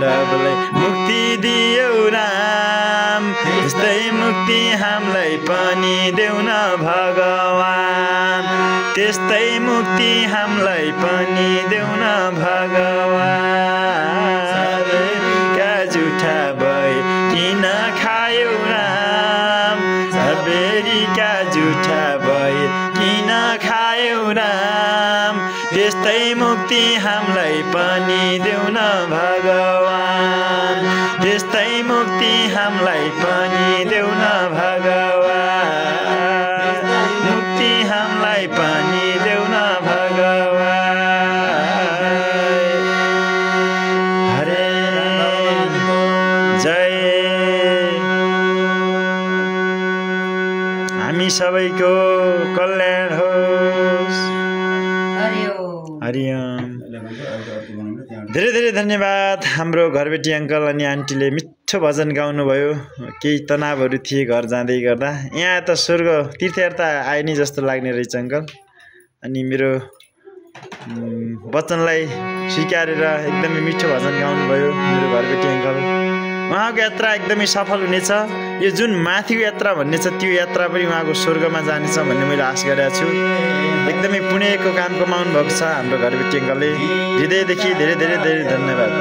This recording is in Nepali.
पाण्डवलाई मुक्ति दियौ राम त्यस्तै मुक्ति हामीलाई पनि देऊ न भगवान त्यस्तै मुक्ति हामीलाई पनि देऊ न भगवान सबेरीका जुठा भए किन खायौ राम सबेरीका जुठा भए किन खायौ राम त्यस्तै मुक्ति हामीलाई पनि देऊ न भगवान त्यस्तै मुक्ति हामीलाई पनि देऊ न भगवान मुक्ति हामीलाई पनि देऊ न भगवान हरे जय हामी सबैको कल्याण होस् हरिओम धेरै धेरै धन्यवाद हाम्रो घरबेटी अङ्कल अनि आन्टीले मिठो भजन गाउनुभयो केही तनावहरू थिए घर जाँदै गर्दा यहाँ त स्वर्ग तीर्थयात्रा आए नि जस्तो लाग्ने रहेछ अङ्कल अनि मेरो वचनलाई स्वीकारेर एकदमै मिठो भजन गाउनुभयो मेरो घरबेटी अङ्कल उहाँको यात्रा एकदमै सफल हुनेछ यो जुन माथिको यात्रा भन्ने छ त्यो यात्रा पनि उहाँको स्वर्गमा जानेछ भन्ने मैले आश गरेको छु एकदमै पुण्यको काम कमाउनु भएको छ हाम्रो घरबेटी अङ्कलले हृदयदेखि धेरै धेरै धेरै धन्यवाद